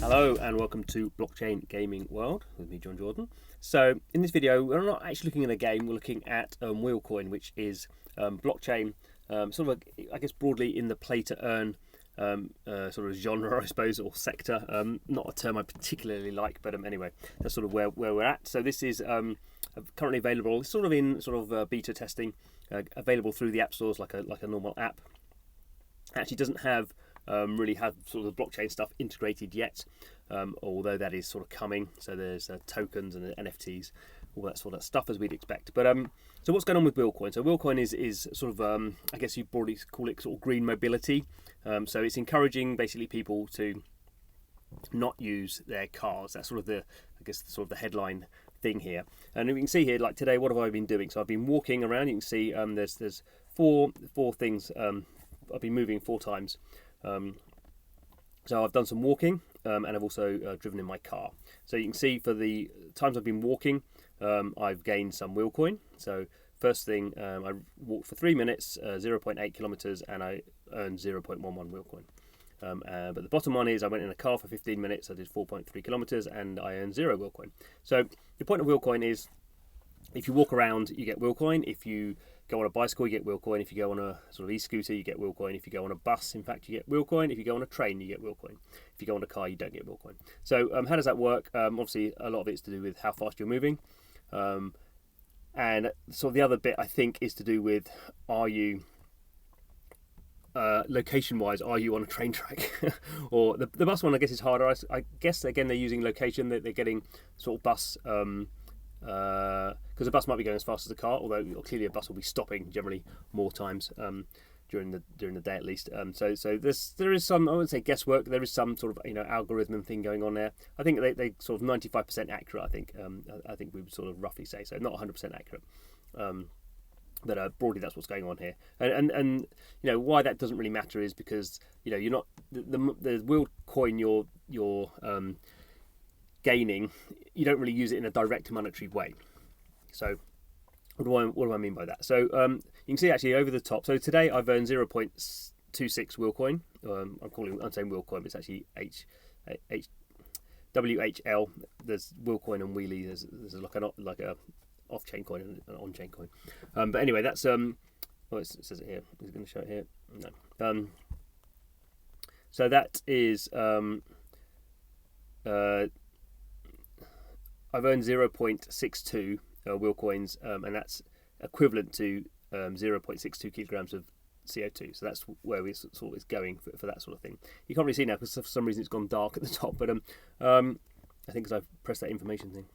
Hello and welcome to Blockchain Gaming World with me, John Jordan. So in this video, we're not actually looking at a game, we're looking at Wheelcoin, which is blockchain, sort of, I guess, broadly in the play to earn sort of genre, I suppose, or sector. Not a term I particularly like, but anyway, that's sort of where we're at. So this is currently available, sort of in beta testing, available through the app stores like a normal app. Actually doesn't have really have sort of the blockchain stuff integrated yet, although that is sort of coming. So there's tokens and NFTs, all that sort of stuff as we'd expect. But so what's going on with Wheelcoin? So Wheelcoin is sort of I guess you'd broadly call it sort of green mobility. So it's encouraging basically people to not use their cars. That's sort of the the headline thing here. And we can see here, like today, what have I been doing? So I've been walking around. You can see there's four things. I've been moving 4 times. So I've done some walking and I've also driven in my car. So you can see for the times I've been walking, I've gained some Wheelcoin. So first thing, I walked for 3 minutes, 0.8 kilometers, and I earned 0.11 Wheelcoin. But the bottom one is I went in a car for 15 minutes, I did 4.3 kilometers, and I earned 0 Wheelcoin. So the point of Wheelcoin is, if you walk around, you get Wheelcoin. If you go on a bicycle, you get Wheelcoin. If you go on a sort of e-scooter, you get Wheelcoin. If you go on a bus, in fact, you get Wheelcoin. If you go on a train, you get Wheelcoin. If you go on a car, you don't get Wheelcoin. So how does that work? Obviously, a lot of it's to do with how fast you're moving. And so the other bit, I think, is to do with, are you, location-wise, are you on a train track? Or the bus one, I guess, is harder. I guess, again, they're using location. They're getting sort of bus... because a bus might be going as fast as a car, although clearly a bus will be stopping generally more times during the day at least. So there is some, I wouldn't say guesswork. There is some sort of algorithm thing going on there. I think they sort of 95% accurate. I think we would sort of roughly say so, not 100% accurate. But broadly, that's what's going on here. And why that doesn't really matter is because you're not the Wheelcoin you're gaining, you don't really use it in a direct monetary way. So what do I mean by that? So you can see actually over the top. So today I've earned 0.26 Wheelcoin. I'm saying Wheelcoin, but it's actually WHL. There's Wheelcoin and Wheelie. There's like a off-chain coin and an on-chain coin. But anyway, that's it says it here. Is it going to show it here? No. So that is I've earned 0.62 Wheelcoins, and that's equivalent to 0.62 kilograms of CO2. So that's where we sort of is going for that sort of thing. You can't really see now because for some reason it's gone dark at the top, but I think because I've pressed that information thing.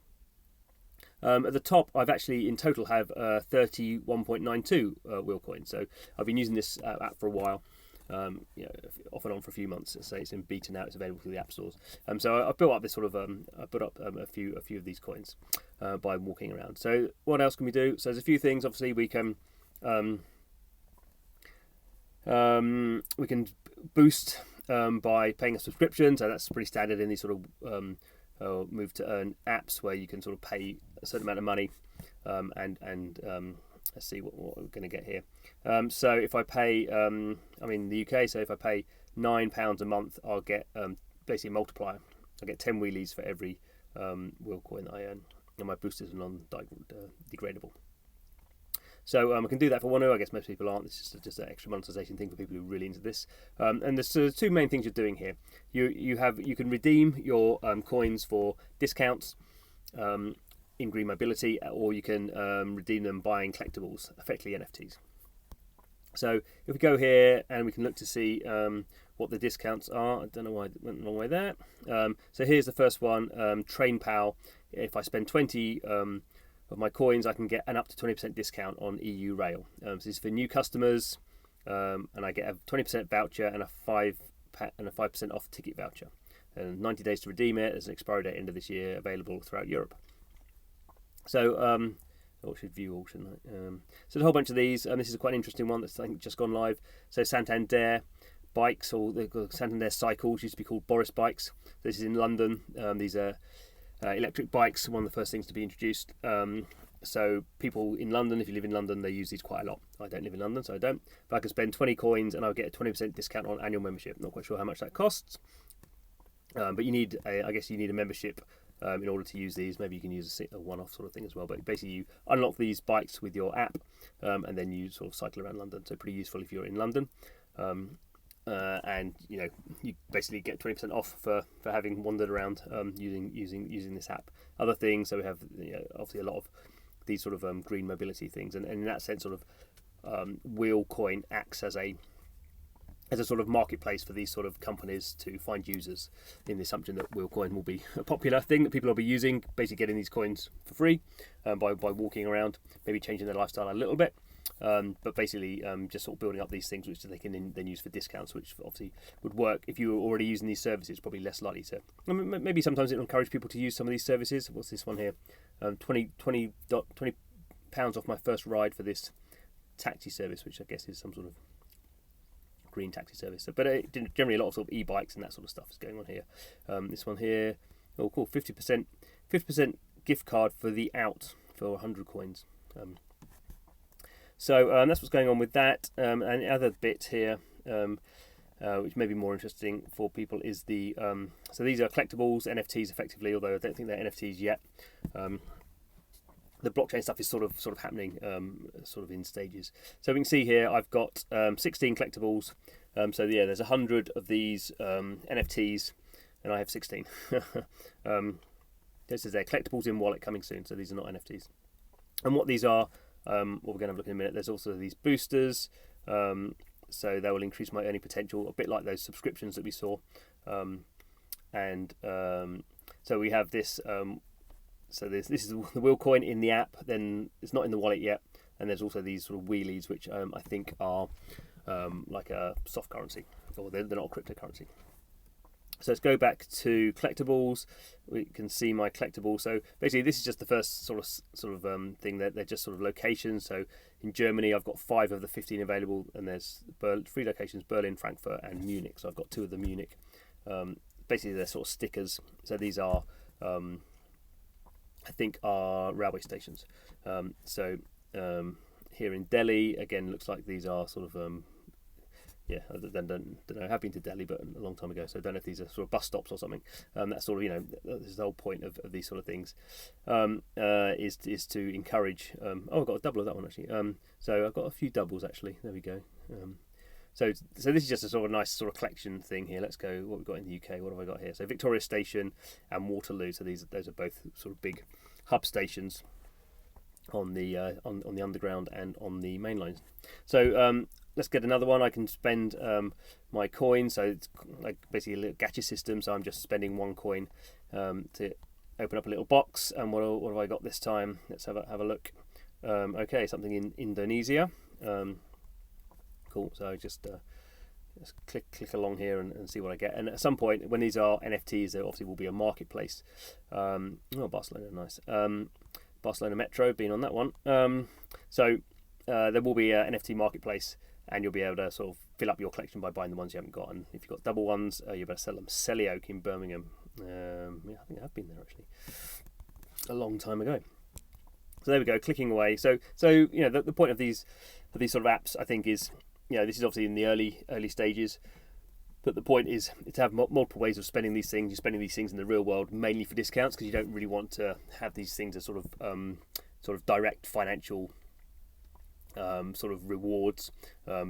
At the top, I've actually in total have 31.92 Wheelcoins. So I've been using this app for a while. Off and on for a few months. So it's in beta now. It's available through the app stores. So I built up this sort of I put up a few of these coins by walking around. So what else can we do? So there's a few things. Obviously, we can boost by paying a subscription. So that's pretty standard in these sort of move to earn apps where you can sort of pay a certain amount of money and let's see what we're going to get here. So if I pay, I'm in the UK, so if I pay £9 a month, I'll get basically a multiplier. I get 10 wheelies for every Wheelcoin that I earn, and my boosters are non-degradable. So I can do that for one. I guess most people aren't. This is just an extra monetization thing for people who are really into this. And there's 2 main things you're doing here. You can redeem your coins for discounts. In green mobility, or you can redeem them buying collectibles, effectively NFTs. So if we go here and we can look to see what the discounts are. I don't know why it went the wrong way there. So here's the first one, TrainPal. If I spend 20 of my coins, I can get an up to 20% discount on EU Rail. So this is for new customers, and I get a 20% voucher and a 5% off ticket voucher. And 90 days to redeem it. There's an expiry date end of this year, available throughout Europe. So, should view all, shouldn't I? So there's a whole bunch of these, and this is quite an interesting one that's I think just gone live. So Santander bikes, or the Santander cycles, used to be called Boris bikes. This is in London. These are electric bikes, one of the first things to be introduced. So people in London, if you live in London, they use these quite a lot. I don't live in London, so I don't. But I can spend 20 coins and I'll get a 20% discount on annual membership. Not quite sure how much that costs. But you need, I guess, you need a membership in order to use these. Maybe you can use a one-off sort of thing as well. But basically, you unlock these bikes with your app, and then you sort of cycle around London. So pretty useful if you're in London. And you basically get 20% off for having wandered around using this app. Other things, so we have obviously a lot of these sort of green mobility things, and in that sense, sort of Wheelcoin acts as a sort of marketplace for these sort of companies to find users, in the assumption that Wheelcoin will be a popular thing that people will be using, basically getting these coins for free by walking around, maybe changing their lifestyle a little bit. But basically just sort of building up these things which they can then use for discounts, which obviously would work if you were already using these services. Probably less likely to. Maybe sometimes it will encourage people to use some of these services. What's this one here? 20 pounds off my first ride for this taxi service, which I guess is some sort of green taxi service. But generally a lot of sort of e-bikes and that sort of stuff is going on here. This one here, oh cool, 50% gift card for the out for 100 coins. So that's what's going on with that. And the other bit here, which may be more interesting for people, is the so these are collectibles, NFTs effectively, although I don't think they're NFTs yet. The blockchain stuff is sort of happening, sort of in stages. So we can see here I've got 16 collectibles. So yeah, there's 100 of these NFTs, and I have 16. This is their collectibles in wallet coming soon. So these are not NFTs. And what these are, what we're going to have a look in a minute. There's also these boosters. So they will increase my earning potential, a bit like those subscriptions that we saw. So we have this. So this is the Wheelcoin in the app, then it's not in the wallet yet, and there's also these sort of wheelies, which I think are like a soft currency, or they're not a cryptocurrency. So let's go back to collectibles. We can see my collectibles. So basically, this is just the first sort of thing. They're just sort of locations. So in Germany, I've got 5 of the 15 available, and there's 3 locations: Berlin, Frankfurt, and Munich. So I've got 2 of the Munich. Basically, they're sort of stickers. So these are I think are railway stations. Here in Delhi, again, looks like these are sort of I don't know. I have been to Delhi, but a long time ago, so I don't know if these are sort of bus stops or something. That's sort of this is the whole point of these sort of things, is to encourage. I've got a double of that one actually. So I've got a few doubles actually. There we go. So this is just a sort of nice sort of collection thing here. Let's go what we've got in the UK. What have I got here? So Victoria Station and Waterloo. So those are both sort of big hub stations on the on the underground and on the main lines. So let's get another one. I can spend my coin. So it's like basically a little gacha system. So I'm just spending 1 coin to open up a little box. And what have I got this time? Let's have a look. Okay, something in Indonesia. Cool. So just click along here and see what I get. And at some point, when these are NFTs, there obviously will be a marketplace. Barcelona, nice. Barcelona Metro, been on that one. So there will be an NFT marketplace, and you'll be able to sort of fill up your collection by buying the ones you haven't got. And if you've got double ones, you better sell them. Selly Oak in Birmingham. I think I have been there actually a long time ago. So there we go, clicking away. So the point of these sort of apps, I think, is this is obviously in the early stages, but the point is to have multiple ways of spending these things. You're spending these things in the real world mainly for discounts, because you don't really want to have these things as sort of direct financial sort of rewards,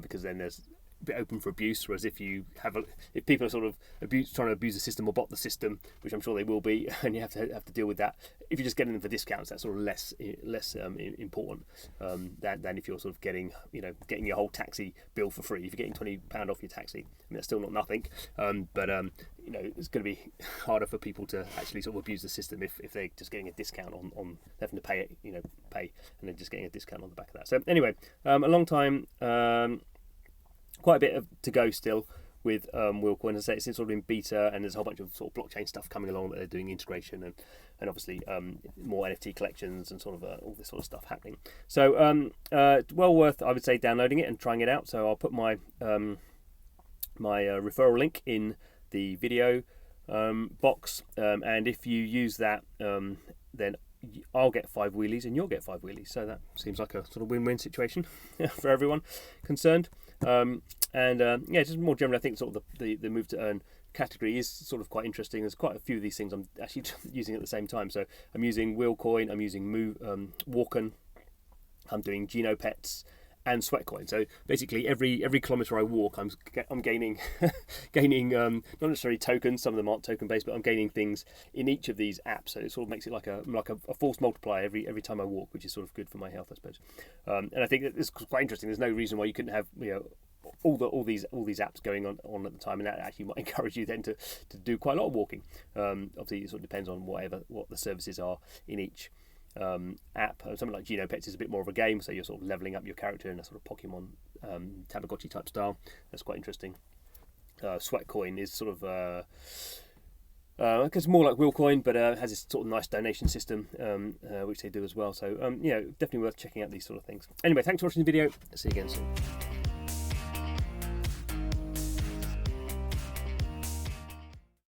because then there's a bit open for abuse. Whereas if people are sort of trying to abuse the system or bot the system, which I'm sure they will be, and you have to deal with that. If you're just getting them for discounts, that's sort of less important than if you're sort of getting your whole taxi bill for free. If you're getting £20 off your taxi, I mean, that's still not nothing. But it's going to be harder for people to actually sort of abuse the system if they're just getting a discount on having to pay and then just getting a discount on the back of that. So anyway, a long time. Quite a bit to go still with Wheelcoin. As I say, it's sort of in beta, and there's a whole bunch of sort of blockchain stuff coming along that they're doing integration and obviously more NFT collections and sort of all this sort of stuff happening. So well worth, I would say, downloading it and trying it out. So I'll put my my referral link in the video box, and if you use that, then I'll get 5 wheelies and you'll get 5 wheelies. So that seems like a sort of win-win situation for everyone concerned. And yeah, just more generally, I think sort of the move to earn category is sort of quite interesting. There's quite a few of these things I'm actually using at the same time. So I'm using Wheelcoin, I'm using Wheelcoin, I'm doing Genopets and Sweatcoin. So basically, every kilometre I walk, I'm gaining not necessarily tokens. Some of them aren't token based, but I'm gaining things in each of these apps. So it sort of makes it like a force multiplier every time I walk, which is sort of good for my health, I suppose. And I think that it's quite interesting. There's no reason why you couldn't have all these apps going on at the time, and that actually might encourage you then to do quite a lot of walking. Obviously, it sort of depends on what the services are in each app. Something like Genopets is a bit more of a game, so you're sort of leveling up your character in a sort of Pokemon Tamagotchi type style. That's quite interesting. Sweatcoin is sort of it's more like Wheelcoin, but has this sort of nice donation system, which they do as well. So definitely worth checking out these sort of things. Anyway, thanks for watching the video. See you again soon.